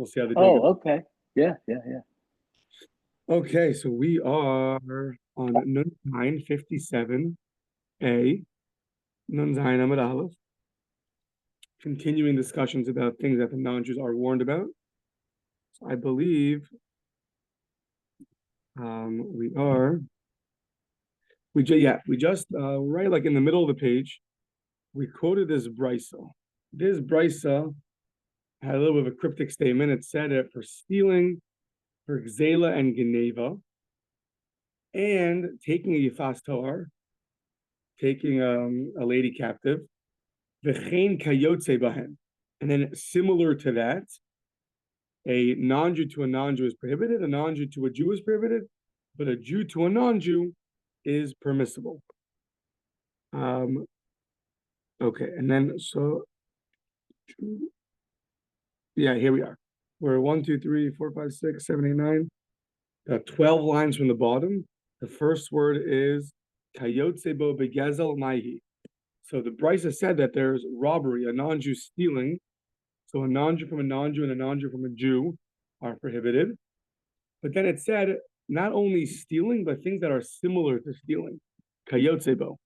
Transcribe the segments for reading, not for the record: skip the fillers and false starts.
see how the day Oh, goes. okay. Yeah. Okay, so we are on Nun 957a, Nun Zayin Amud Aleph, continuing discussions about things that the non-Jews are warned about. So I believe we just right like in the middle of the page, we quoted this brisa. This brisa had a little bit of a cryptic statement. It said that for stealing, for gzela and geneva, and taking a yifas toar, taking a lady captive, v'chein kayotze bahen, and then similar to that, a non-Jew to a non-Jew is prohibited, a non-Jew to a Jew is prohibited, but a Jew to a non-Jew is permissible. Okay, and then here we are. We're 1, 2, 3, 4, 5, 6, 7, 8, 9. 12 lines from the bottom. The first word is kayotze bo begezel maihi. So the brisa said that there's robbery, a non-Jew stealing. So a non-Jew from a non-Jew and a non-Jew from a Jew are prohibited. But then it said not only stealing, but things that are similar to stealing. Kayotze bo.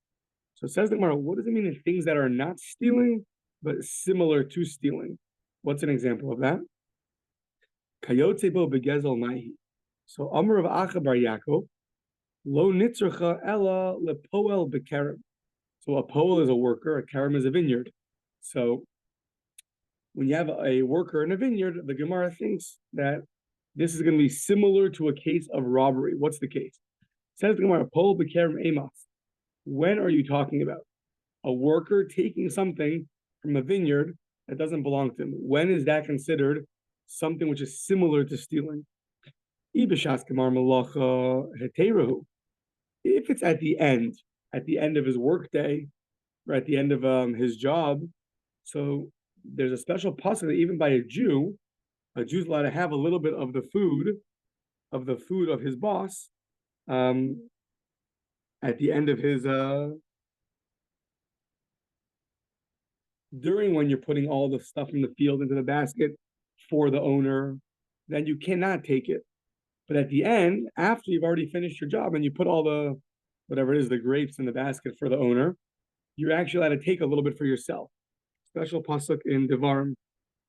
So it says the Gemara, what does it mean in things that are not stealing, but similar to stealing? What's an example of that? Kayotze bo begezel maihi. So Amar of Acha bar Yaakov, lo nitzracha ella lepoel bekerem. So a poel is a worker, a kerem is a vineyard. So when you have a worker in a vineyard, the Gemara thinks that this is going to be similar to a case of robbery. What's the case? It says the Gemara, poel bekerem emas. When are you talking about? A worker taking something from a vineyard that doesn't belong to him. When is that considered something which is similar to stealing? If it's at the end of his workday, or at the end of his job, so there's a special pasuk that even by a Jew's allowed to have a little bit of the food of his boss, at the end of his during when you're putting all the stuff in the field into the basket for the owner, then you cannot take it. But at the end, after you've already finished your job and you put all the, whatever it is, the grapes in the basket for the owner, you're actually allowed to take a little bit for yourself. Special pasuk in Devarim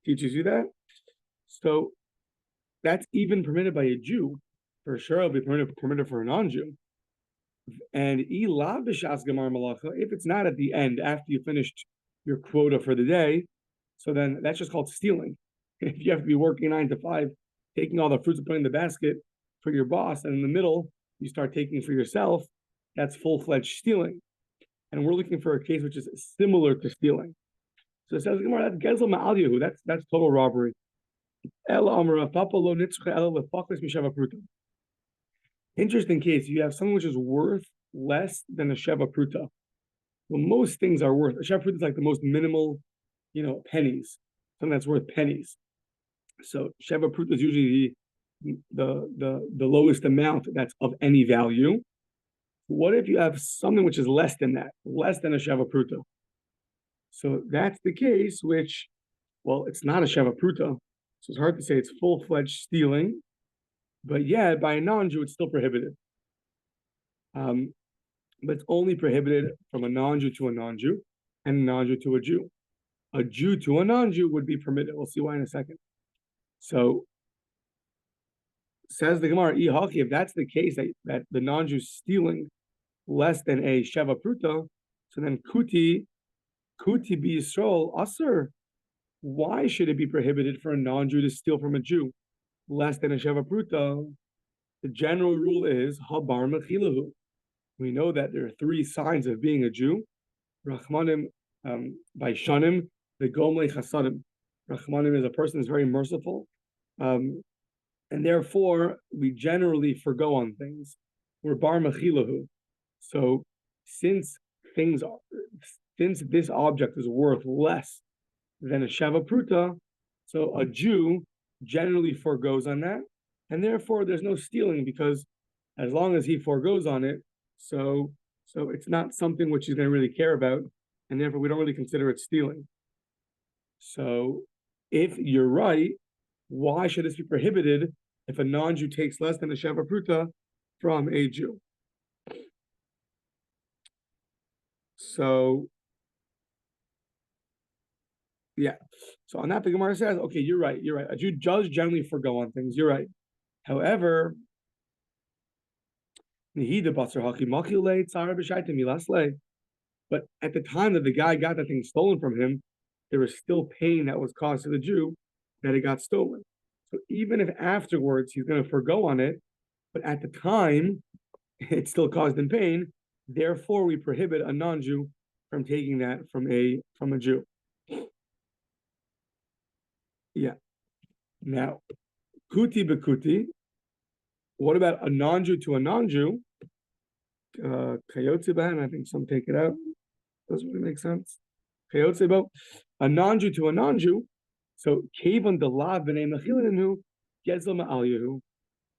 teaches you that. So that's even permitted by a Jew. For sure, it'll be permitted for a non-Jew. And if it's not at the end, after you finished your quota for the day, so then that's just called stealing. If you have to be working 9 to 5, taking all the fruits and putting in the basket for your boss, and in the middle you start taking for yourself, that's full-fledged stealing. And we're looking for a case which is similar to stealing. So it says that's gezel ma'al yehu. That's total robbery. Interesting case. You have something which is worth less than a sheva pruta. Well, most things are worth. A sheva pruta is like the most minimal, pennies. Something that's worth pennies. So sheva pruta is usually the lowest amount that's of any value. What if you have something which is less than that, less than a sheva pruta? So that's the case which, well, it's not a sheva pruta, so it's hard to say it's full-fledged stealing, but yeah, by a non-Jew, it's still prohibited. But it's only prohibited from a non-Jew to a non-Jew and a non-Jew to a Jew. A Jew to a non-Jew would be permitted. We'll see why in a second. So says the Gemara, if that's the case, that the non-Jew is stealing less than a sheva pruta, so then kuti bi Yisrael asur. Why should it be prohibited for a non-Jew to steal from a Jew less than a sheva pruta? The general rule is habar mechilahu. We know that there are 3 signs of being a Jew: Rachmanim, by shanim, the gomle chasadim. Rachmanim is a person who's very merciful, and therefore we generally forgo on things. We're bar mechilahu. So since this object is worth less than a sheva pruta, so a Jew generally forgoes on that, and therefore there's no stealing, because as long as he forgoes on it, so it's not something which he's going to really care about, and therefore we don't really consider it stealing. So if you're right why should this be prohibited if a non-Jew takes less than a sheva pruta from a Jew? So, yeah. So on that, the Gemara says, okay, you're right. A Jew does generally forgo on things. You're right. However, but at the time that the guy got that thing stolen from him, there was still pain that was caused to the Jew that it got stolen. So even if afterwards he's going to forgo on it, but at the time it still caused him pain, therefore we prohibit a non-Jew from taking that from a Jew. Yeah. Now, kuti bekuti. What about a non-Jew to a non-Jew? Kayotze ban, I think some take it out. Doesn't really make sense. Kayotze bo, a non-Jew to a non-Jew. So kevan delav b'nei mechilinu gezel ma'al yehu.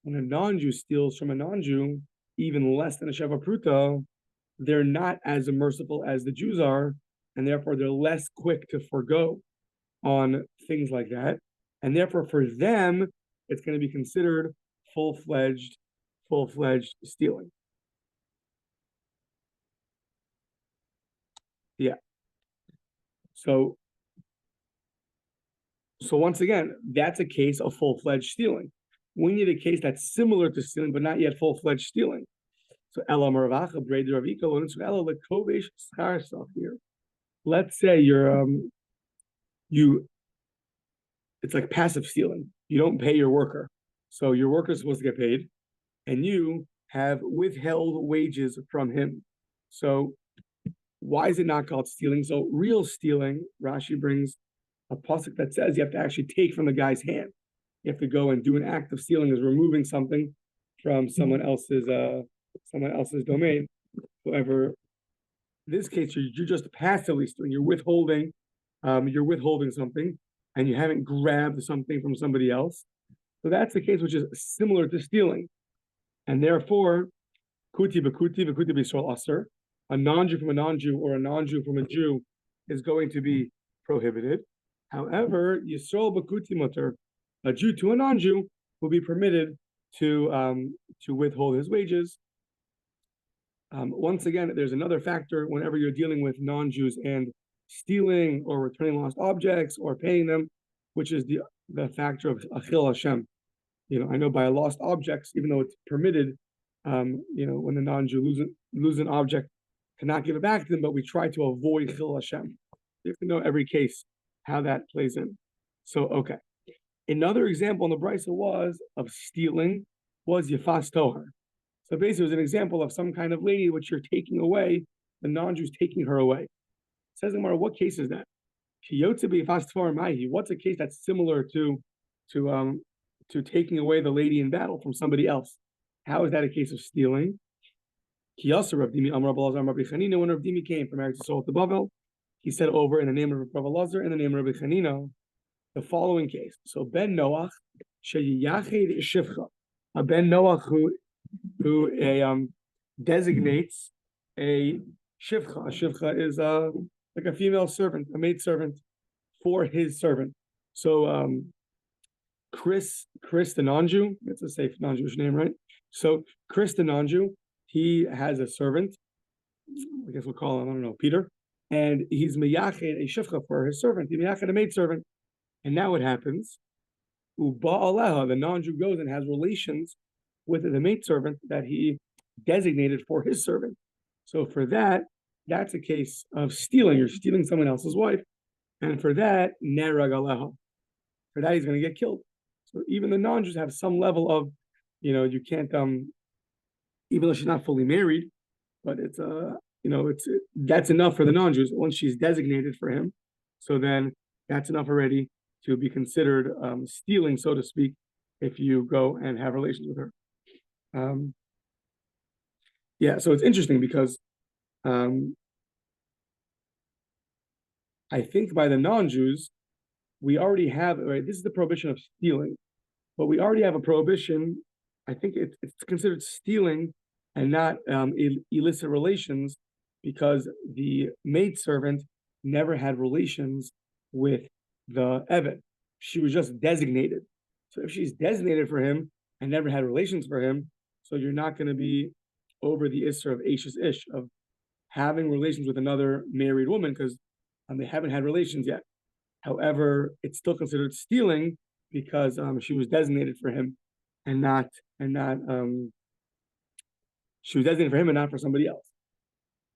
When a non-Jew steals from a non-Jew, even less than a sheva pruta, they're not as merciful as the Jews are, and therefore they're less quick to forgo on things like that. And therefore, for them, it's going to be considered full-fledged stealing. Yeah. So once again, that's a case of full-fledged stealing. We need a case that's similar to stealing, but not yet full-fledged stealing. So Ella Marvacha, Breder of Iko, and Ella Lekovesh Scharsaf here. Let's say it's like passive stealing. You don't pay your worker. So your worker is supposed to get paid, and you have withheld wages from him. So why is it not called stealing? So real stealing, Rashi brings a pasuk that says you have to actually take from the guy's hand. You have to go and do an act of stealing, is removing something from someone else's domain. However, in this case, you're just passively stealing. You're withholding something, and you haven't grabbed something from somebody else. So that's the case which is similar to stealing. And therefore, kuti b'Yisrael aser, a non-Jew from a non-Jew or a non-Jew from a Jew is going to be prohibited. However, Yisrael b'kuti muter, a Jew to a non-Jew will be permitted to withhold his wages. Once again, there's another factor whenever you're dealing with non-Jews and stealing or returning lost objects or paying them, which is the factor of achil Hashem. I know by lost objects, even though it's permitted, when the non-Jew lose an object, to not give it back to them, but we try to avoid chil Hashem. You have to know every case how that plays in. So, okay. Another example in the Brisa of stealing was Yafas Tohar. So basically, it was an example of some kind of lady which you're taking away, the non-Jew's taking her away. It says in Gemara, what case is that? What's a case that's similar to taking away the lady in battle from somebody else? How is that a case of stealing? When Rav Dimi came from Eretz Yisrael to Bavel, he said over in the name of Rav Elazar and the name of Rabbi Chanina the following case. So Ben Noach sheyiyached shivcha, a Ben Noach who designates a shivcha. A shivcha is like a female servant, a maid servant for his servant. So Chris the non-Jew, it's a safe non-Jewish name, right? So Chris the non-Jew, he has a servant, I guess we'll call him, I don't know, Peter, and he's meyached a shivcha for his servant, he's meyached a maid servant. And now what happens? Uba'aleha, the non-Jew goes and has relations with the maidservant that he designated for his servant. So for that, that's a case of stealing. You're stealing someone else's wife. And for that, nerag aleha. For that, he's going to get killed. So even the non-Jews have some level of, you can't, even though she's not fully married, but it's, that's enough for the non-Jews. Once she's designated for him, so then that's enough already to be considered stealing, so to speak, if you go and have relations with her. So it's interesting because I think by the non-Jews, we already have, right, this is the prohibition of stealing, but we already have a prohibition, I think it's considered stealing and not illicit relations because the maidservant never had relations with the Eved. She was just designated. So if she's designated for him and never had relations for him, so you're not going to be over the isser of Ashes Ish, of having relations with another married woman, because they haven't had relations yet. However, it's still considered stealing because she was designated for him and not she was designated for him and not for somebody else.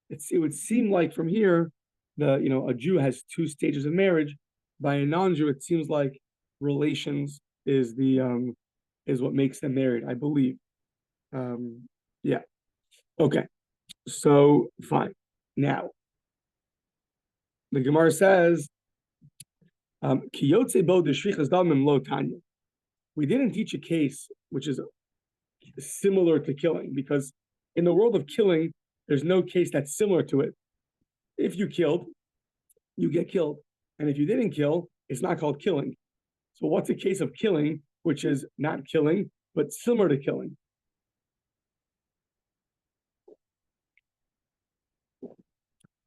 It would seem like from here, a Jew has two stages of marriage. By a non-Jew, it seems like relations is what makes them married, I believe. Yeah. Okay. So fine. Now, the Gemara says, "Kiyotze bo deshrichas damim lo tanya." We didn't teach a case which is similar to killing, because in the world of killing, there's no case that's similar to it. If you killed, you get killed, and if you didn't kill, it's not called killing. So what's a case of killing which is not killing but similar to killing?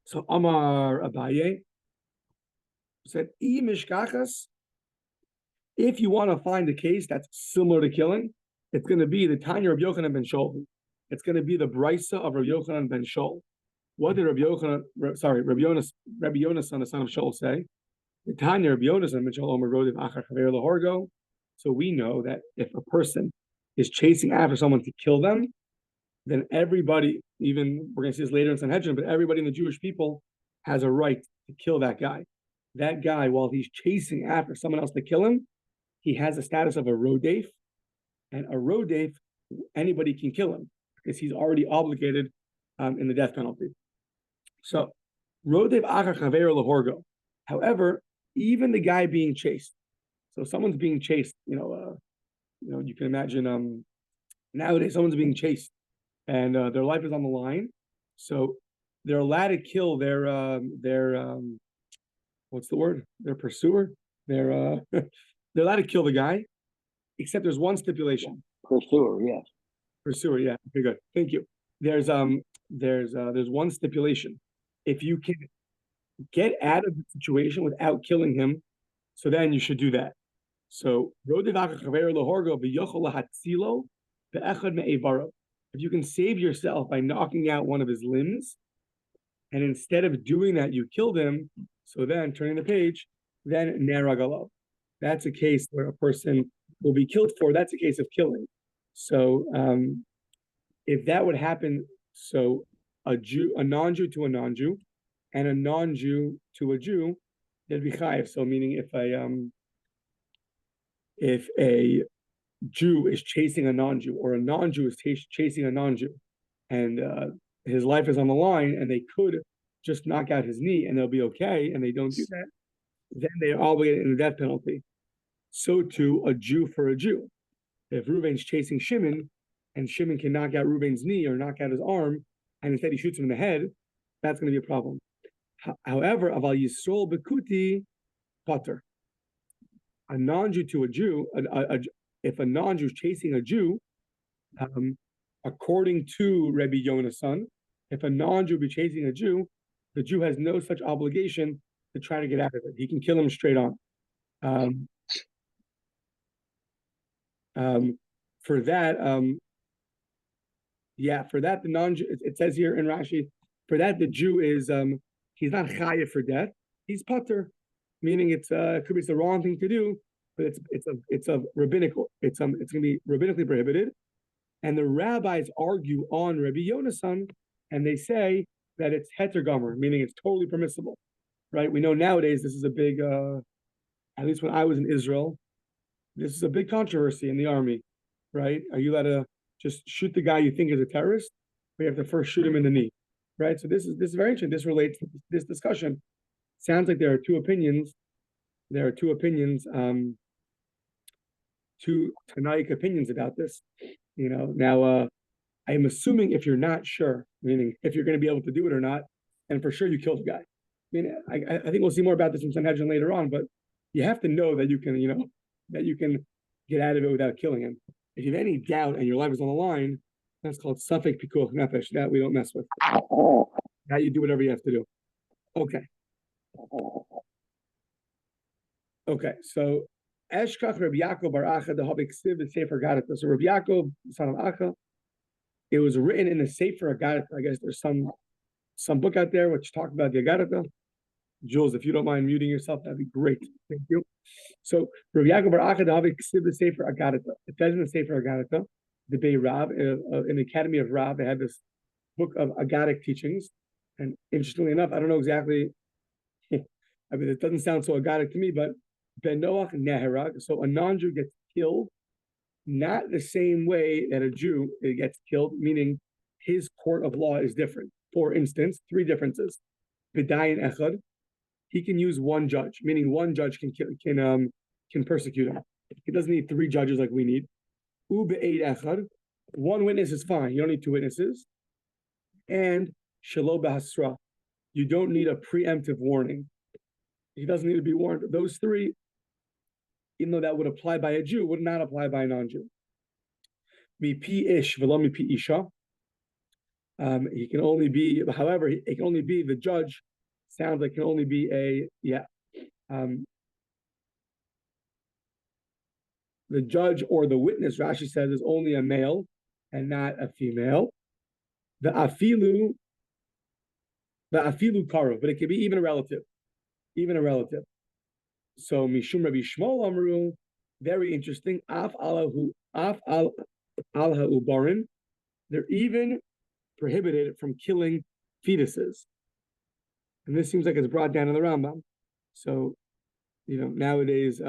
So Amar Abaye said, if you want to find a case that's similar to killing, it's going to be the Tanya of Yochanan ben Shol. It's going to be the Brisa of Rabbi Yochanan ben Shol. What did Rabbi Yonasan, the son of Shol, say? The Tanya Rabbi Yonasan ben Shol Omer Rodiv Achar Chaver Lahorgo. So we know that if a person is chasing after someone to kill them, then everybody, even we're going to see this later in Sanhedrin, but everybody in the Jewish people has a right to kill that guy. That guy, while he's chasing after someone else to kill him, he has the status of a rodef, and a rodef, anybody can kill him because he's already obligated in the death penalty. So, rodef achar chaver lahorgo. However, even the guy being chased, so someone's being chased, you can imagine nowadays someone's being chased and their life is on the line, so they're allowed to kill their what's the word? Their pursuer. They're allowed to kill the guy, except there's one stipulation. Pursuer, yes. Pursuer, yeah. Okay, good. Thank you. There's one stipulation. If you can get out of the situation without killing him, so then you should do that. So if you can save yourself by knocking out one of his limbs, and instead of doing that, you killed him, so then turning the page, then neragalo. That's a case where a person will be killed for. That's a case of killing. So if that would happen, so a non-Jew to a non-Jew, and a non-Jew to a Jew, they'd be chayiv. So meaning if a Jew is chasing a non-Jew, or a non-Jew is chasing a non-Jew, and his life is on the line, and they could just knock out his knee and they'll be okay, and they don't do that, then they are obligated in the death penalty. So too, a Jew for a Jew. If Reuven's chasing Shimon, and Shimon can knock out Reuven's knee or knock out his arm, and instead he shoots him in the head, that's going to be a problem. However, aval Yisrael bekuti pater. A non-Jew to a Jew, if a non-Jew is chasing a Jew, according to Rabbi Yonasan, if a non-Jew be chasing a Jew, the Jew has no such obligation to try to get out of it. He can kill him straight on. For that, the non-Jew, it says here in Rashi, for that the Jew is he's not chayav for death, he's pater, meaning it could be the wrong thing to do, but it's a rabbinical, it's going to be rabbinically prohibited, and the rabbis argue on Rabbi Yonasan, and they say that it's heter gomer, meaning it's totally permissible, right? We know nowadays this is a big, at least when I was in Israel, this is a big controversy in the army, right? Are you allowed to just shoot the guy you think is a terrorist, or you have to first shoot him in the knee, right? So this is very interesting. This relates to this discussion. Sounds like there are two opinions. There are two Tanaic opinions about this. Now I'm assuming if you're not sure, meaning if you're going to be able to do it or not, and for sure you killed the guy. I mean, I think we'll see more about this in Sanhedrin later on, but you have to know that you can get out of it without killing him. If you have any doubt and your life is on the line, that's called safek pikuach nefesh. That we don't mess with. Now you do whatever you have to do. Okay. So Eshkach Rabbi Yaakov bar Acha the Habik Siv the Sefer Agadata. So Rabbi Yaakov, son of Acha, it was written in the Sefer Agadata. I guess there's some book out there which talks about the Agadata. Jules, if you don't mind muting yourself, that'd be great. Thank you. So Rabbi Yaakov bar Acha the Habik Siv the Sefer Agadata. It says in the Sefer Agadata, the Bei Rav, in the Academy of Rav, they had this book of Agadic teachings. And interestingly enough, I don't know exactly, I mean, it doesn't sound so Agadic to me, but Ben Noach Neherag, so a non-Jew gets killed, not the same way that a Jew gets killed, meaning his court of law is different. For instance, 3 differences. B'dayin echad, he can use one judge, meaning one judge can persecute him. He doesn't need 3 judges like we need. U'be'ed echad, one witness is fine. You don't need 2 witnesses. And shelo b'hasra, you don't need a preemptive warning. He doesn't need to be warned. Those 3, even though that would apply by a Jew, would not apply by a non-Jew. Mipi ish v'lo mipi isha. He can only be, however, it can only be the judge. Sounds like it can only be the judge or the witness. Rashi says is only a male and not a female. The afilu karav, but it could be even a relative. So Mishum Rabbi Shmuel Amru, very interesting. Af al ha'ubarin, they're even prohibited from killing fetuses, and this seems like it's brought down in the Rambam. So, nowadays,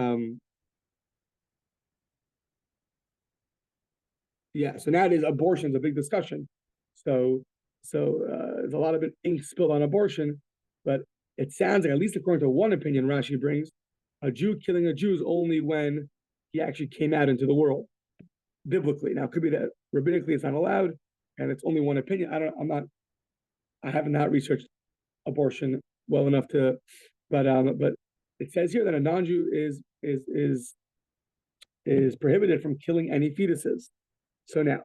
So nowadays abortion is a big discussion. So there's a lot of ink spilled on abortion, but it sounds like, at least according to one opinion Rashi brings, a Jew killing a Jew is only when he actually came out into the world, biblically. Now, it could be that rabbinically it's not allowed, and it's only one opinion. I have not researched abortion well enough to, but it says here that a non-Jew is prohibited from killing any fetuses. So now,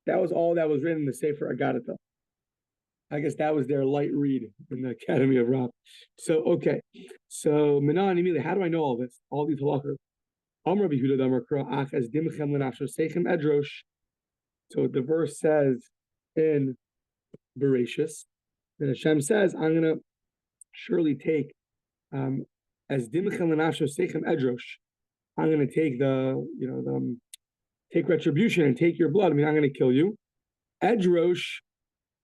that was all that was written in the Sefer Agadata. I guess that was their light read in the Academy of Rav. So, okay. So, Minan, immediately, how do I know all this? All these halachas. So the verse says in Bereshis that Hashem says, I'm going to surely take, as dimchem l'nafsho seichem edrosh, I'm going to take take retribution and take your blood. I mean, I'm going to kill you. Edrosh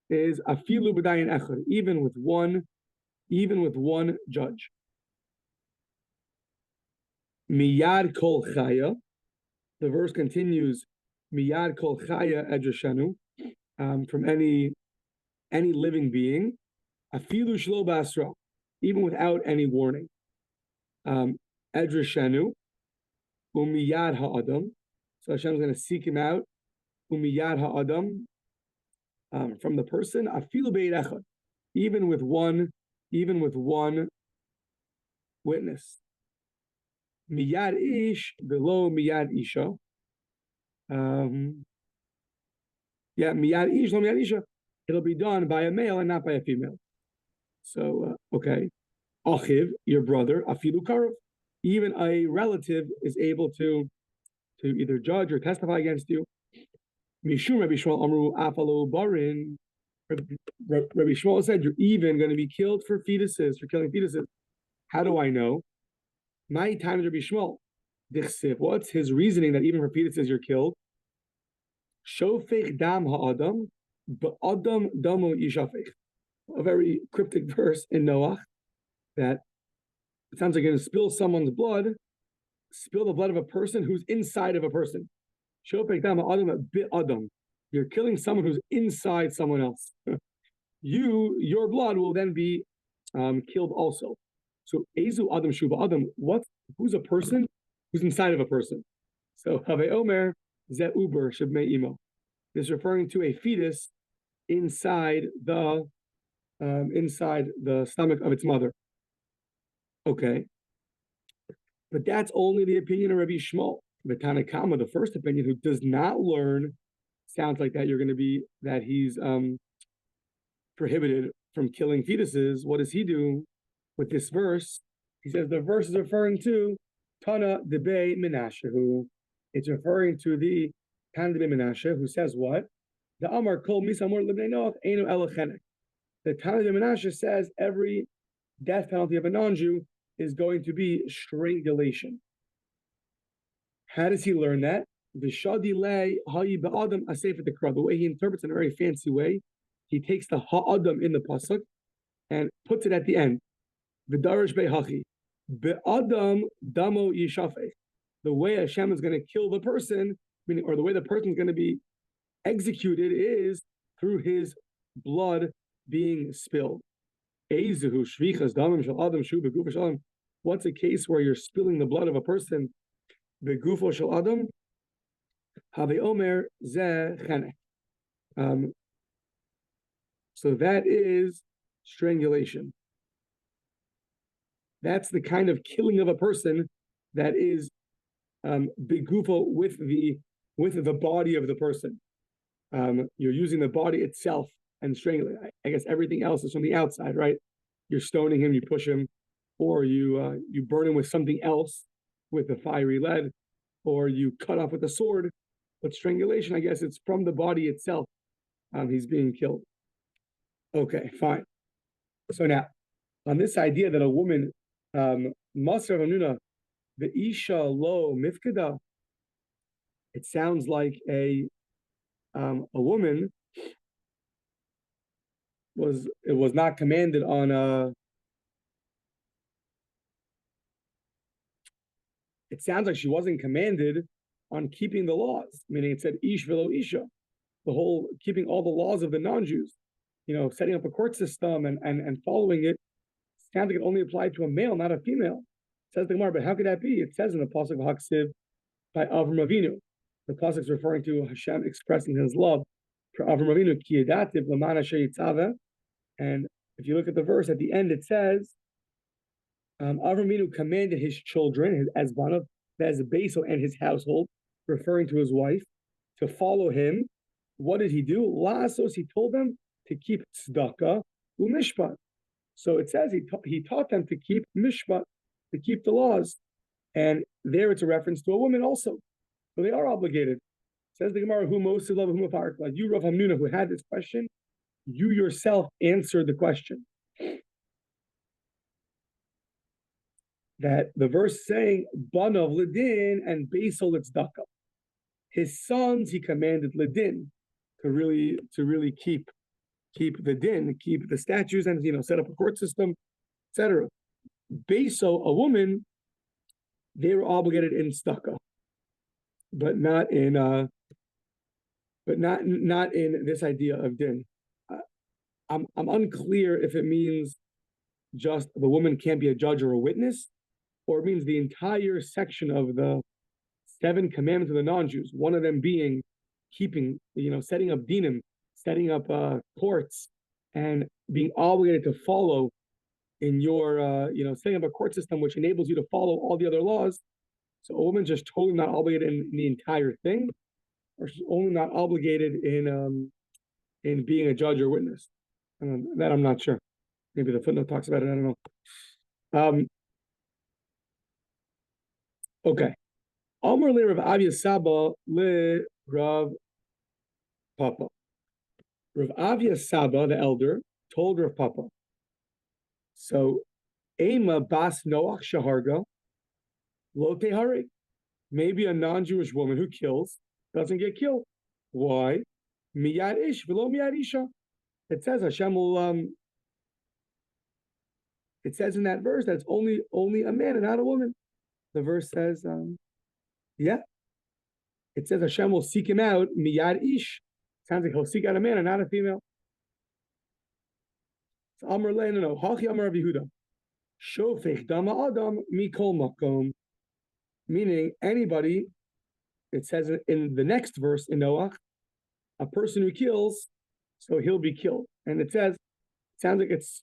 is afilu b'dayin echad, even with one judge. Miyad kol chaya. The verse continues. Miyad kol chaya edroshanu, from any living being. Afilu shlo b'asra, even without any warning. Edroshanu umiyad ha'adam. So Hashem's going to seek him out. Umiyad ha'adam, from the person. Afilu be'ed echad, even with one witness. Miyad ish below miyad isha. Miyad ish lo miyad isha. It'll be done by a male and not by a female. So okay, achiv, your brother, afilu karav, even a relative is able to either judge or testify against you. Mishum Rabbi Shmuel Amru Afalo Barin. Rabbi Shmuel said you're even going to be killed for fetuses, for killing fetuses. How do I know? My time is Rabbi Shmuel. What's his reasoning that even for fetuses you're killed? Shofech dam ha'adam, ba'adam damo yishafech. A very cryptic verse in Noach that it sounds like you're going to spill someone's blood, spill the blood of a person who's inside of a person. Shofech dam ha'adam ba'adam. You're killing someone who's inside someone else. Your blood will then be killed also. So, Ezu Adam Shuba Adam, who's a person who's inside of a person? So, Have Omer, Ze Uber, Shabme Imo. This is referring to a fetus inside the stomach of its mother. Okay. But that's only the opinion of Rabbi Shmuel. The Tanakama, the first opinion, who does not learn, sounds like that he's prohibited from killing fetuses. What does he do with this verse? He says the verse is referring to Tana debe Menashe, who it's referring to the Tana debe Menashe, who says what? The Amar Kol Misamor Libnei Noach Einu Elochenek. The Tana debe Menashe says every death penalty of a non-Jew is going to be strangulation. How does he learn that? The way he interprets in a very fancy way, he takes the ha'adam in the pasuk and puts it at the end. V'darash be'hachi. Be'adam damo yishafeh. The way Hashem is going to kill the person, meaning, or the way the person is going to be executed, is through his blood being spilled. What's a case where you're spilling the blood of a person? Begufo shel adam, have omer zeh chenek. So that is strangulation. That's the kind of killing of a person that is begufo with the body of the person. You're using the body itself and strangling. I guess everything else is from the outside, right? You're stoning him, you push him, or you burn him with something else, with a fiery lead, or you cut off with a sword. But strangulation, I guess it's from the body itself. He's being killed. Okay, fine. So now, on this idea that a woman, Masr Hanuna, the Isha lo mifkada, it sounds like a woman was not commanded on it sounds like she wasn't commanded on keeping the laws, meaning it said ish velo isha, the whole keeping all the laws of the non-Jews, setting up a court system and following it. Sounds like it only applied to a male, not a female. Says the Gemara, but how could that be? It says in the pasuk of Haksiv by Avram Avinu. The pasuk is referring to Hashem expressing His love for Avram Avinu. Ki yedativ l'man asher yitzaveh. And if you look at the verse at the end, it says, Avram Avinu commanded his children, his Ezbanav, as Basil and his household, referring to his wife, to follow him. What did he do? La'asos, he told them to keep tzedakah u'mishpat. So it says he taught them to keep mishpat, to keep the laws. And there it's a reference to a woman also. So they are obligated. Says the Gemara, who most love whom like you, Rav Hamnuna, who had this question, you yourself answered the question. That the verse saying Banav Ledin and Basil Tzedakah. His sons he commanded Ledin to really keep the din, keep the statutes, and set up a court system, etc. Basil, a woman, they were obligated in tzedakah, but not in this idea of din. I'm unclear if it means just the woman can't be a judge or a witness, or it means the entire section of the 7 commandments of the non-Jews, one of them being keeping, setting up dinim, setting up courts, and being obligated to follow in your, setting up a court system which enables you to follow all the other laws. So a woman's just totally not obligated in the entire thing, or she's only not obligated in being a judge or witness. That I'm not sure. Maybe the footnote talks about it. I don't know. Okay. Amar le Rav Avia Saba le Rav Papa. Rav Avia Saba, the elder, told Rav Papa. So, Ema Bas Noach Shaharga Lo Tehare. Maybe a non-Jewish woman who kills doesn't get killed. Why? Miyad Ish v'lo Miyad Isha. It says Hashem will. It says in that verse that it's only a man and not a woman. The verse says, yeah. It says Hashem will seek him out, miyad ish. Sounds like he'll seek out a man and not a female. So Amar le, no. Hachi Amar Rav Yehuda. Shofech dama adam mikol makom. Meaning anybody, it says in the next verse in Noach, a person who kills, so he'll be killed. And it says, sounds like it's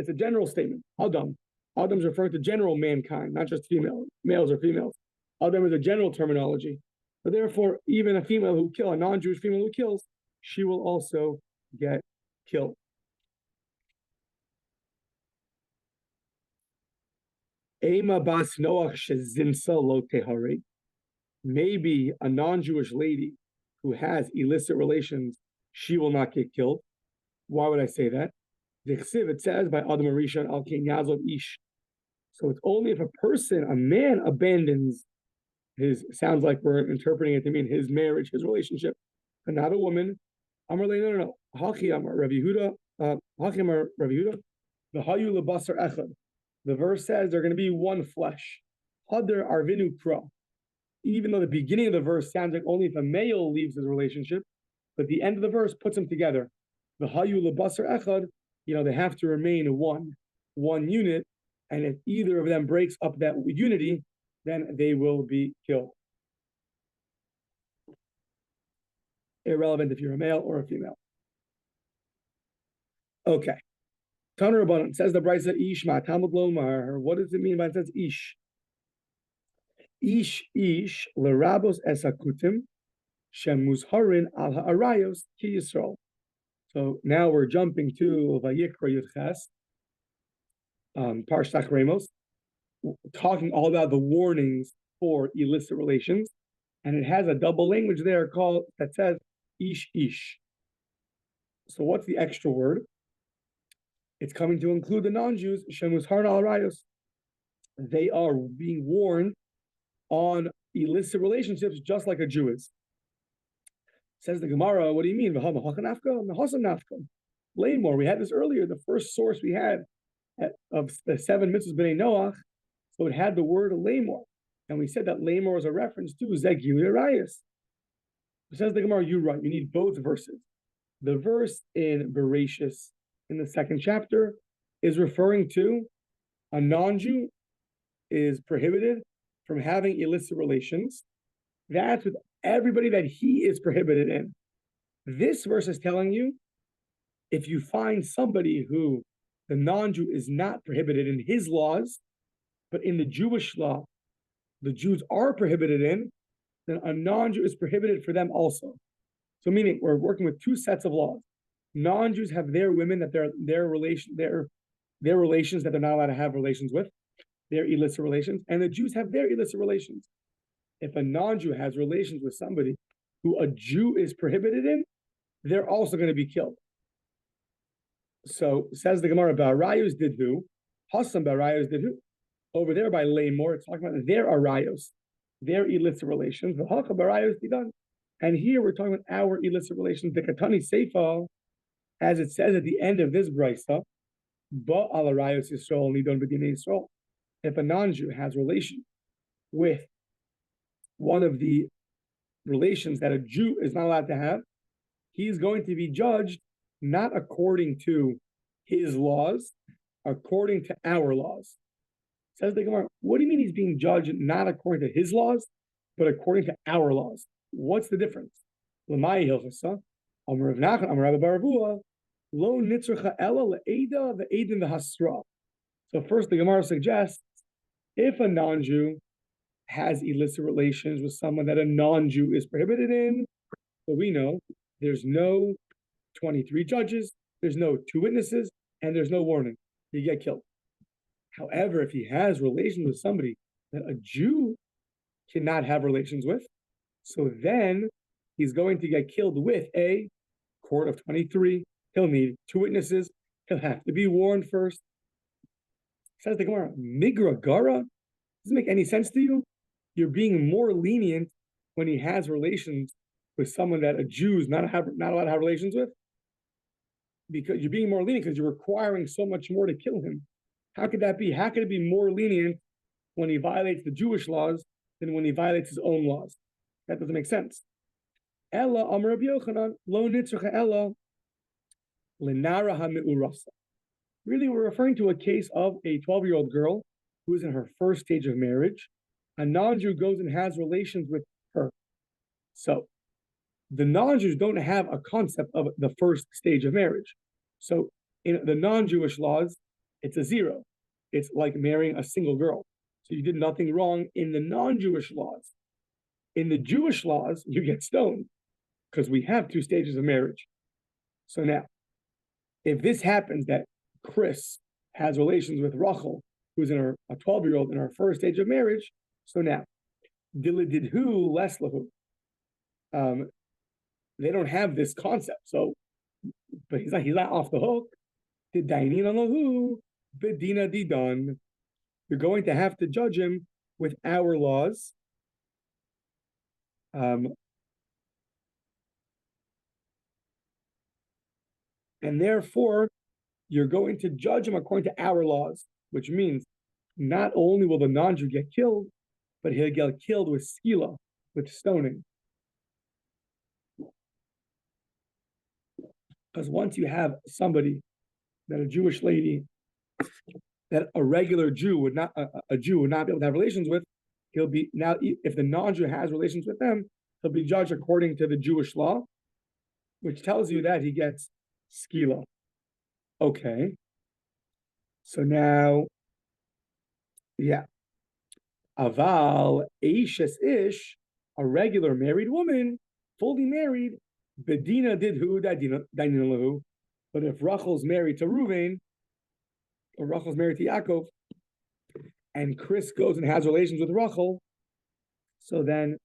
a general statement. Adam. Adam's referring to general mankind, not just males or females. Adam is a general terminology. But therefore, even a female who kills, a non-Jewish female who kills, she will also get killed. Ema bas Noach shezimsa lo tehare. Maybe a non-Jewish lady who has illicit relations, she will not get killed. Why would I say that? It says by Adam Rishon al Ken Yazov Ish. So it's only if a person, a man, abandons his, sounds like we're interpreting it to mean his marriage, his relationship, but not a woman. Amar le, no. Haki Amar Rabbi Yehuda, Haki Amar Rabbi Yehuda, the Hayu lebasar echad. The verse says they're going to be one flesh. Hadar arvinu kra. Even though the beginning of the verse sounds like only if a male leaves his relationship, but the end of the verse puts them together. The Hayu lebasar echad, they have to remain one unit, and if either of them breaks up that unity, then they will be killed. Irrelevant if you're a male or a female. Okay. Taner Rabbanan says the Brisa Ish Ma Talmud Lomar. What does it mean by it says Ish? Ish lerabos esakutim shemuzharin al ha'arayos ki Yisrael. So now we're jumping to Vayikra Yudches, Parshat Ramos, talking all about the warnings for illicit relations, and it has a double language there called that says ish. So what's the extra word? It's coming to include the non-Jews. Shemuzharin al ha'arayos. They are being warned on illicit relationships just like a Jew is. Says the Gemara, what do you mean? Lay more. We had this earlier. The first source we had of the 7 mitzvahs b'nei Noach, so it had the word lamor. And we said that lamor is a reference to Zegil Arayas. Says the Gemara, you're right. You need both verses. The verse in Bereshis, in the 2nd chapter, is referring to a non-Jew is prohibited from having illicit relations. That's with everybody that he is prohibited in. This verse is telling you, if you find somebody who the non-Jew is not prohibited in his laws, but in the Jewish law, the Jews are prohibited in, then a non-Jew is prohibited for them also. So meaning we're working with 2 sets of laws. Non-Jews have their women that their relations that they're not allowed to have relations with, their illicit relations, and the Jews have their illicit relations. If a non-Jew has relations with somebody who a Jew is prohibited in, they're also going to be killed. So says the Gemara, Barayos did who? Hassam Barayos did who? Over there by Lamor, it's talking about their arayos, their illicit relations. The Haka Barayos did done. And here we're talking about our illicit relations. The Katani Seifa, as it says at the end of this brisa, Ba al arayos Yisrael nidon b'dinei Yisrael. If a non-Jew has relation with one of the relations that a Jew is not allowed to have, he's going to be judged not according to his laws, according to our laws. Says the Gemara, what do you mean he's being judged not according to his laws, but according to our laws? What's the difference? L'mai hilchasa, Amar Rav Nachman, Amar Rabbi Baravua, lo nitzracha ela le'eda ve'edin v'hasra. So first the Gemara suggests, if a non-Jew has illicit relations with someone that a non-Jew is prohibited in, so we know there's no 23 judges, there's no 2 witnesses, and there's no warning. You get killed. However, if he has relations with somebody that a Jew cannot have relations with, so then he's going to get killed with a court of 23. He'll need 2 witnesses. He'll have to be warned first. Says the Gemara, Migra Gara? Doesn't make any sense to you? You're being more lenient when he has relations with someone that a Jew is not allowed to have relations with? Because you're being more lenient because you're requiring so much more to kill him. How could that be? How could it be more lenient when he violates the Jewish laws than when he violates his own laws? That doesn't make sense. Ella Amar Rabbi Yochanan lo nitzracha ella lenara ha'me'urasa. Really, we're referring to a case of a 12-year-old girl who is in her first stage of marriage. A non-Jew goes and has relations with her. So the non-Jews don't have a concept of the first stage of marriage. So in the non-Jewish laws, it's a 0. It's like marrying a single girl. So you did nothing wrong in the non-Jewish laws. In the Jewish laws, you get stoned because we have 2 stages of marriage. So now, if this happens that Chris has relations with Rachel, who's in a 12-year-old in her first stage of marriage. So now, dilididhu leslahu. They don't have this concept. So, but he's not off the hook. Didainin lahu bedina didan. You're going to have to judge him with our laws. And therefore, you're going to judge him according to our laws, which means not only will the non-Jew get killed, but he'll get killed with skila, with stoning. Because once you have somebody, that a Jewish lady, that a regular Jew would not, a Jew would not be able to have relations with, he'll be, now if the non-Jew has relations with them, he'll be judged according to the Jewish law, which tells you that he gets skila. Okay. So now, yeah. Aval Eishes Ish, a regular married woman, fully married, Bedina didhu dainina lahu. But if Rachel's married to Reuven, or Rachel's married to Yaakov, and Chris goes and has relations with Rachel, so then,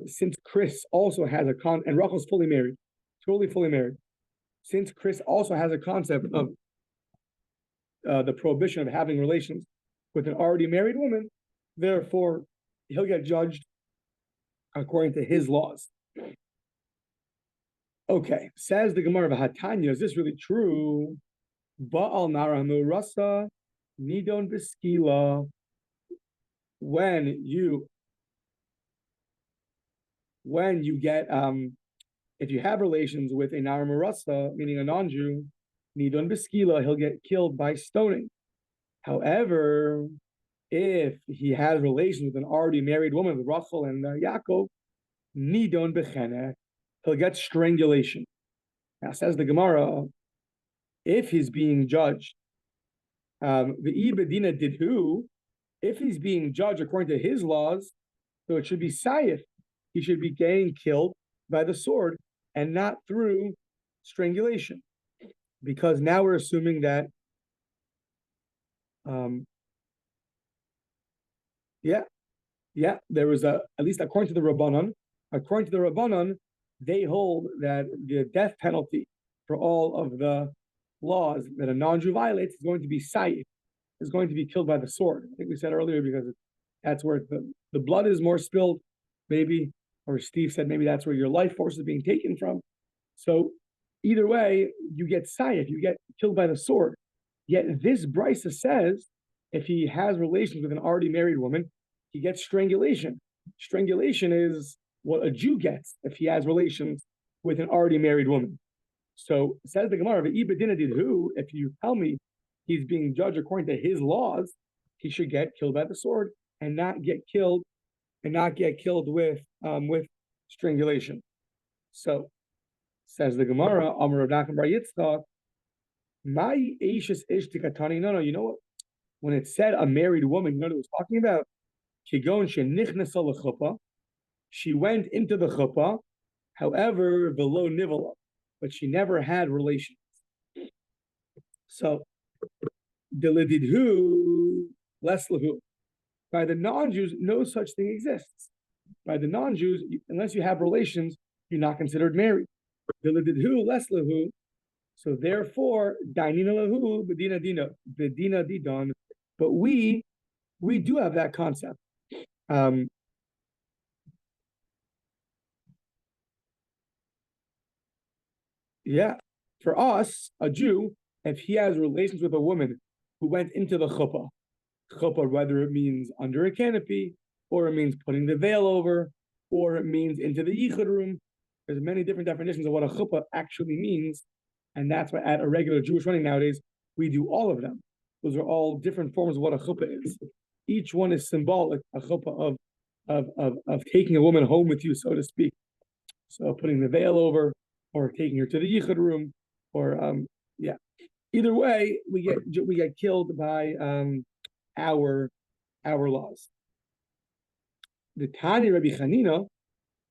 since Chris also has and Rachel's fully married, totally fully married, since Chris also has a concept of the prohibition of having relations with an already married woman, therefore, he'll get judged according to his laws. Okay, says the Gemara of Hatanya, is this really true? Ba'al naramu rasa nidon beskila. When you get if you have relations with a naramu rasa, meaning a non-Jew, nidon beskila, he'll get killed by stoning. However, if he has relations with an already married woman, with Rachel and Yaakov, nidon bechene, he'll get strangulation. Now, says the Gemara, if he's being judged, the ibedina didhu, if he's being judged according to his laws, so it should be sayif. He should be getting killed by the sword and not through strangulation, because now we're assuming that, there was at least according to the Rabbanon, they hold that the death penalty for all of the laws that a non-Jew violates is going to be sayif, is going to be killed by the sword. I think we said earlier, because that's where the blood is more spilled, maybe, or Steve said maybe that's where your life force is being taken from. So either way, you get sayif, you get killed by the sword. Yet this brisa says if he has relations with an already married woman, he gets strangulation. Strangulation is what a Jew gets if he has relations with an already married woman. So says the Gemara, if you tell me he's being judged according to his laws, he should get killed by the sword and not get killed with strangulation. So says the Gemara, Amar Rav Nachman bar Yitzchak, my Eishes Ish Tikatani. No, you know what? When it said a married woman, you know what it was talking about? She went into the chuppah, however, below nivala, but she never had relations. So, delididhu leslahu. By the non-Jews, no such thing exists. By the non-Jews, unless you have relations, you're not considered married. Delididhu leslahu. So therefore, dainina lahu bedina didan. But we do have that concept. For us, a Jew, if he has relations with a woman who went into the chuppah, whether it means under a canopy, or it means putting the veil over, or it means into the yichud room, there's many different definitions of what a chuppah actually means, and that's why at a regular Jewish wedding nowadays, we do all of them. Those are all different forms of what a chuppah is. Each one is symbolic, a chuppah of taking a woman home with you, so to speak. So putting the veil over, or taking her to the yichud room, or Either way, we get killed by our laws. The Tani Rabbi Chanina,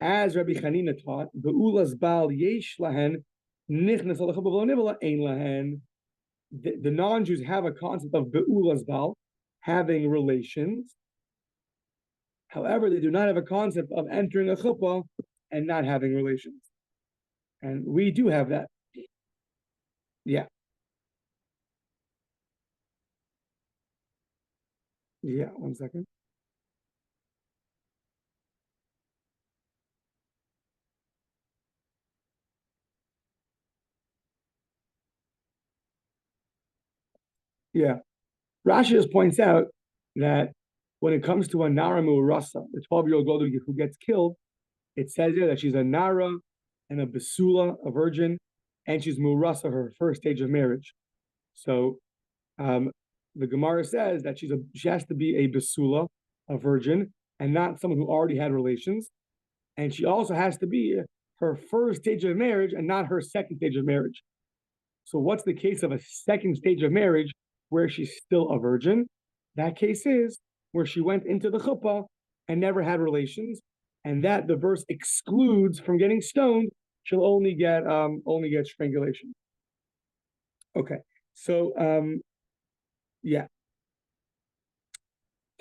as Rabbi Chanina taught, Be'ulas Bal Yesh Lahen Nichnas Al Chuppah V'Lo Nivala Ein Lahen. The non-Jews have a concept of Be'ulas Bal, having relations. However, they do not have a concept of entering a chuppah and not having relations. And we do have that. Yeah. Yeah, 1 second. Yeah. Rashi just points out that when it comes to a Nara Mu'rasa, the 12-year-old girl who gets killed, it says here that she's a Nara and a Basula, a virgin, and she's Mu'rasa, her first stage of marriage. So the Gemara says that she has to be a Basula, a virgin, and not someone who already had relations. And she also has to be her first stage of marriage and not her second stage of marriage. So what's the case of a second stage of marriage where she's still a virgin? That case is where she went into the chuppah and never had relations, and that the verse excludes from getting stoned. She'll only get strangulation. Okay, so yeah.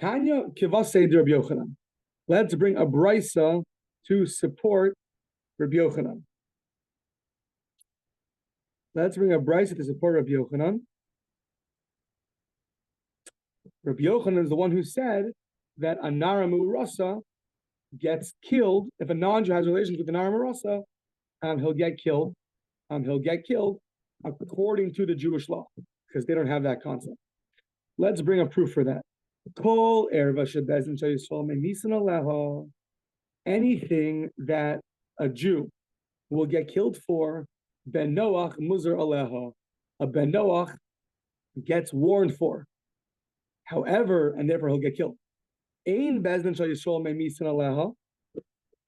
Tanya kivasei Rabbi Yochanan. Let's bring a brisa to support Rabbi Yochanan. Let's bring a brisa to support Rabbi Yochanan. Rabbi Yochanan is the one who said that a Nara Mu'rasa gets killed. If a non-Jew has relations with a Nara Mu'rasa, he'll get killed. He'll get killed according to the Jewish law, because they don't have that concept. Let's bring a proof for that. Kol erva shebezin shayisol me'nisan aleha. Anything that a Jew will get killed for, ben Noach muzar aleha. A ben Noach gets warned for. However, and therefore he'll get killed. Ein bezin shayisol me'nisan aleha.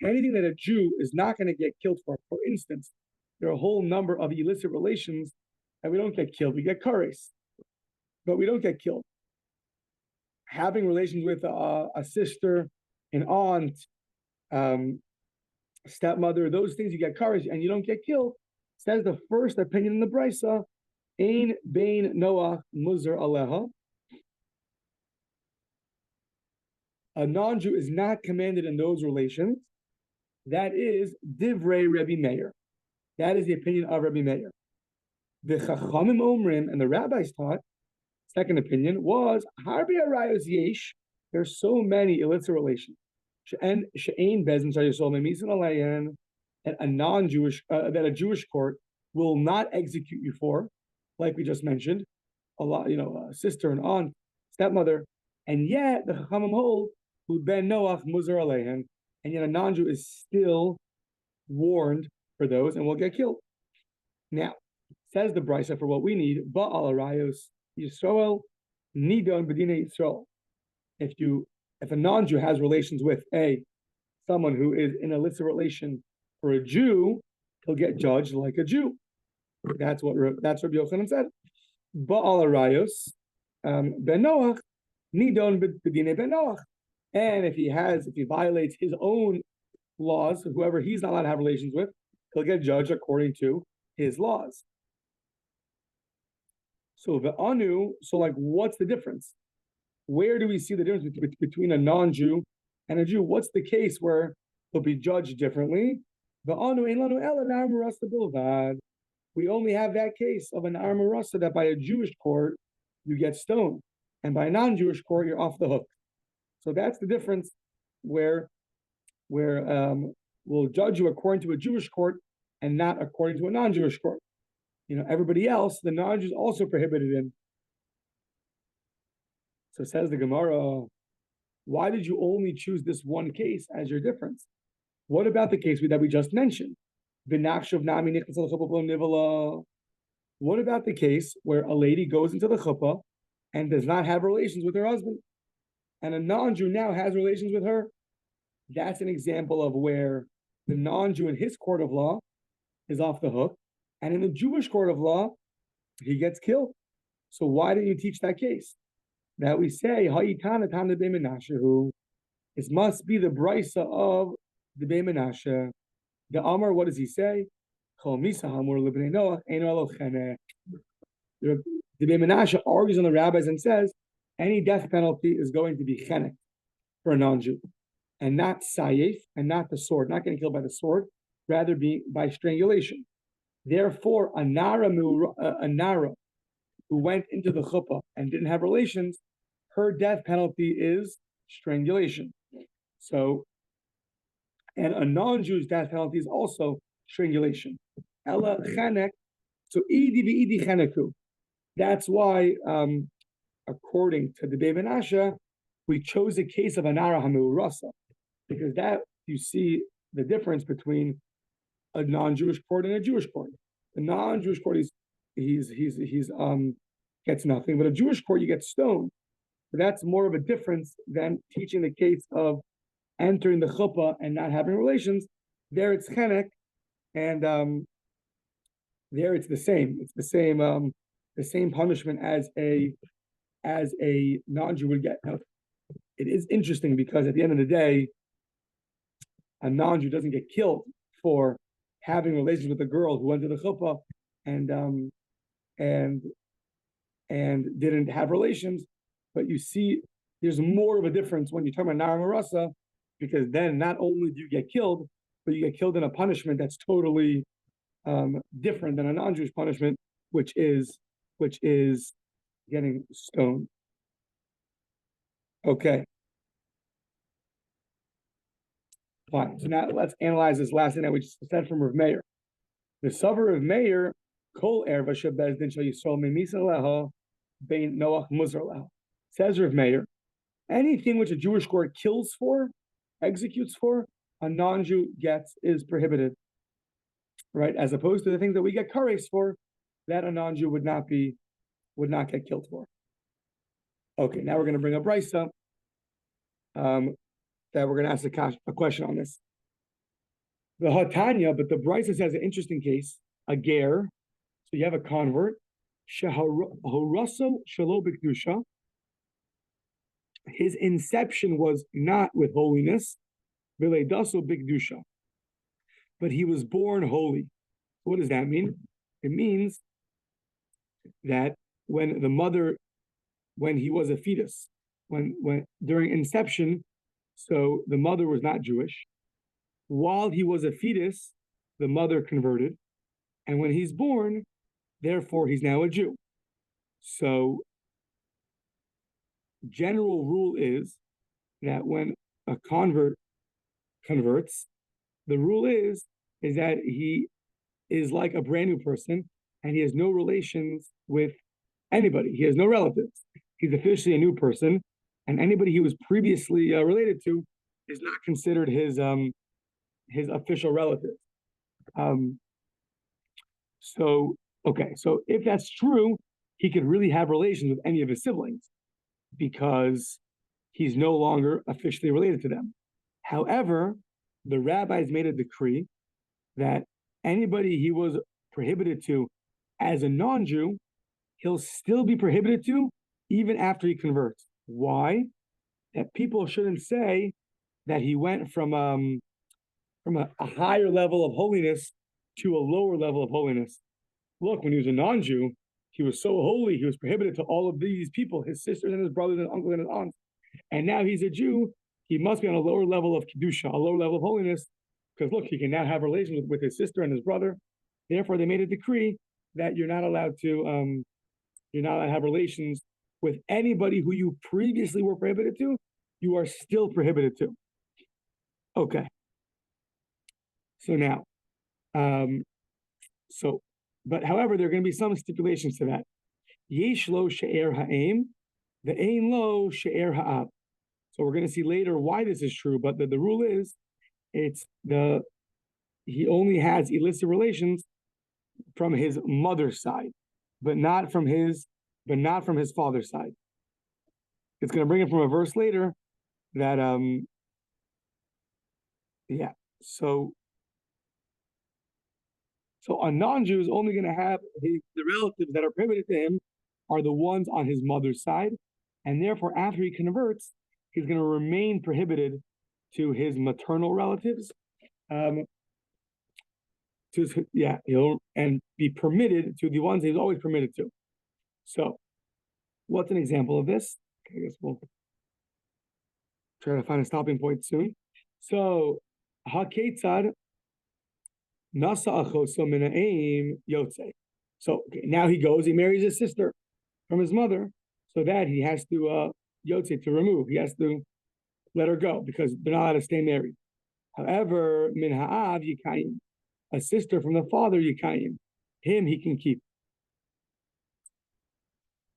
Anything that a Jew is not going to get killed for instance, there are a whole number of illicit relations and we don't get killed. We get kares, but we don't get killed. Having relations with a sister, an aunt, stepmother, those things you get kares and you don't get killed. Says the first opinion in the brisa, ein bein Noach muzar aleha. A non-Jew is not commanded in those relations. That is divrei Rabbi Meir. That is the opinion of Rabbi Meir. The Chachamim Omrim, and the rabbis taught, second opinion, was Harbi Arayos Yesh. There's so many illicit relations. And She'ein Bezin Shayisol Me'misin Alayan, and a non-Jewish, that a Jewish court will not execute you for, like we just mentioned, a lot, a sister, an aunt, stepmother, and yet the Chachamim hold who ben Noach Muzar Aleihen, and yet a non-Jew is still warned for those and will get killed. Now, says the brisa for what we need, Ba'al Arayos Yisrael Nidon B'dinei Yisrael. If a non-Jew has relations with someone who is in an illicit relation for a Jew, he'll get judged like a Jew. That's what Rabbi Yochanan said. Ba'al Arayos Ben Noach Nidon B'dinei Ben Noach. And if he violates his own laws, whoever he's not allowed to have relations with, he'll get judged according to his laws. So what's the difference? Where do we see the difference between a non-Jew and a Jew? What's the case where he'll be judged differently? We only have that case of an armorasa that by a Jewish court you get stoned, and by a non-Jewish court you're off the hook. So that's the difference where we'll judge you according to a Jewish court and not according to a non-Jewish court. Everybody else, the non-Jews also prohibited in. So says the Gemara, why did you only choose this one case as your difference? What about the case that we just mentioned? What about the case where a lady goes into the chuppah and does not have relations with her husband, and a non-Jew now has relations with her? That's an example of where the non-Jew in his court of law is off the hook, and in the Jewish court of law, he gets killed. So why didn't you teach that case? That we say, it must be the brisa of the Beit Menashe. The Amar, what does he say? The Beit Menashe argues on the rabbis and says, any death penalty is going to be chenek for a non-Jew, and not sayef, and not the sword, not getting killed by the sword, rather be by strangulation. Therefore, a nara who went into the chuppah and didn't have relations, her death penalty is strangulation. So, and a non-Jew's death penalty is also strangulation. Ella chenek, so idi v'idi cheneku. That's why, according to the Beit Menashe, we chose a case of a nara hameurasa, because that you see the difference between a non-Jewish court and a Jewish court. The non-Jewish court he's gets nothing, but a Jewish court you get stoned. But that's more of a difference than teaching the case of entering the chuppah and not having relations. There it's chenek, and there it's the same. It's the same punishment as a non-Jew would get. Now, it is interesting because at the end of the day, a non-Jew doesn't get killed for having relations with a girl who went to the chuppah and didn't have relations. But you see, there's more of a difference when you talk about Nara Marasa, because then not only do you get killed, but you get killed in a punishment that's totally different than a non-Jewish punishment, which is getting stoned. Okay. Fine. So now let's analyze this last thing that we just said from Rav Meir. The Savar of Meir, Kol Erva Shebezdin Shal Yisrael Memisa Leha Bein Noach Muzar Leha. Says Rav Meir, anything which a Jewish court kills for, executes for, a non-Jew is prohibited, right? As opposed to the things that we get kares for, that a non-Jew would not get killed for. Okay, now we're going to bring up Brisa, that we're going to ask a question on this. The Hatanya, but the Brisa says an interesting case, a ger, so you have a convert, Sheharaso Shalo B'Kedusha. His inception was not with holiness, V'leidaso B'Kedusha, but he was born holy. What does that mean? It means that when he was a fetus, when during inception, so the mother was not Jewish. While he was a fetus, the mother converted, and when he's born, therefore he's now a Jew. So, general rule is that when a convert converts, the rule is that he is like a brand new person, and he has no relations with anybody. He has no relatives. He's officially a new person, and anybody he was previously related to is not considered his official relative. So if that's true, he could really have relations with any of his siblings because he's no longer officially related to them. However, the rabbis made a decree that anybody he was prohibited to as a non-Jew, he'll still be prohibited to even after he converts. Why? That people shouldn't say that he went from a higher level of holiness to a lower level of holiness. Look, when he was a non-Jew, he was so holy, he was prohibited to all of these people, his sisters and his brothers and uncles and his aunts. And now he's a Jew, he must be on a lower level of Kedusha, a lower level of holiness, because look, he can now have relations with his sister and his brother. Therefore, they made a decree that you're not allowed to have relations with anybody who you previously were prohibited to, you are still prohibited to. Okay. So now, but however, there are going to be some stipulations to that. Yesh lo she'er ha'em, the ein lo she'er ha'ab. So we're going to see later why this is true, but the rule is, he only has illicit relations from his mother's side, but not from his father's side. It's going to bring it from a verse later that So a non-Jew is only going to have the relatives that are prohibited to him are the ones on his mother's side, and therefore after he converts, he's going to remain prohibited to his maternal relatives. He'll be permitted to the ones he's always permitted to. So, what's an example of this? I guess we'll try to find a stopping point soon. So, haketzad nasa achoso minaim yotze. So now he goes, he marries his sister from his mother, so that he has to yotze, to remove. He has to let her go because they're not allowed to stay married. However, min ha'av yikayim, a sister from the father yikayim, him he can keep.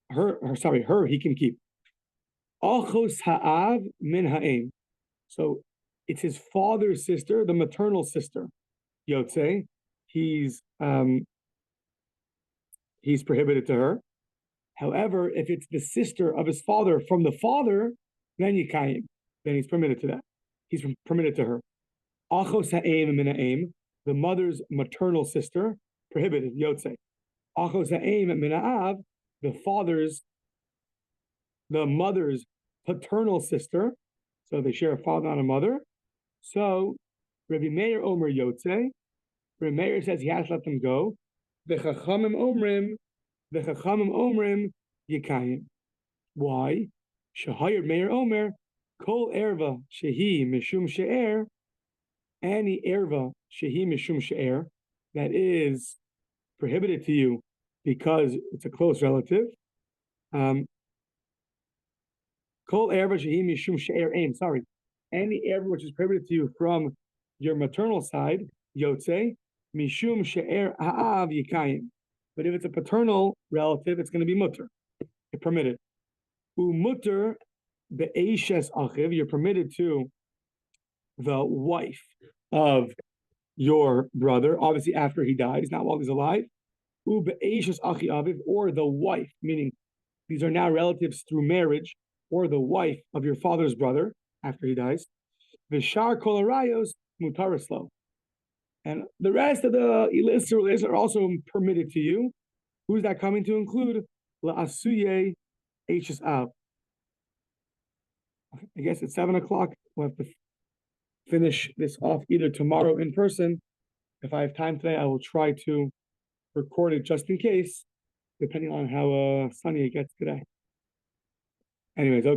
Her he can keep. Achos ha'av min ha'em. So it's his father's sister, the maternal sister. Yotze, he's prohibited to her. However, if it's the sister of his father from the father, then yikayim, then he's permitted to that. He's permitted to her. Achos ha'em min ha'em, the mother's maternal sister, prohibited. Yotze. Achos ha'em min ha'av, the mother's paternal sister, so they share a father and a mother. So Rabbi Meir Omer Yotze, Rabbi Meir says he has to let them go. V'chachamim Omrim Yikayim. Why? Shahayir Meir Omer Kol Erva Shehi Mishum She'er, any Erva Shehi Mishum She'er that is prohibited to you because it's a close relative. Kol erva shehi mishum she'er ein. Sorry, any erva which is prohibited to you from your maternal side, yotze mishum she'er ha'av yikayim. But if it's a paternal relative, it's going to be mutter. You're permitted. Umutter be'eshes achiv. You're permitted to the wife of your brother, obviously after he dies, not while he's alive. Be'eshes achi aviv, or the wife, meaning these are now relatives through marriage, or the wife of your father's brother after he dies. Vishar kol harayos mutarislo. And the rest of the illicit relations are also permitted to you. Who's that coming to include? La'asuye eshes av. I guess it's 7 o'clock. We'll have to finish this off either tomorrow in person. If I have time today, I will try to record it just in case, depending on how sunny it gets today. Anyways, okay.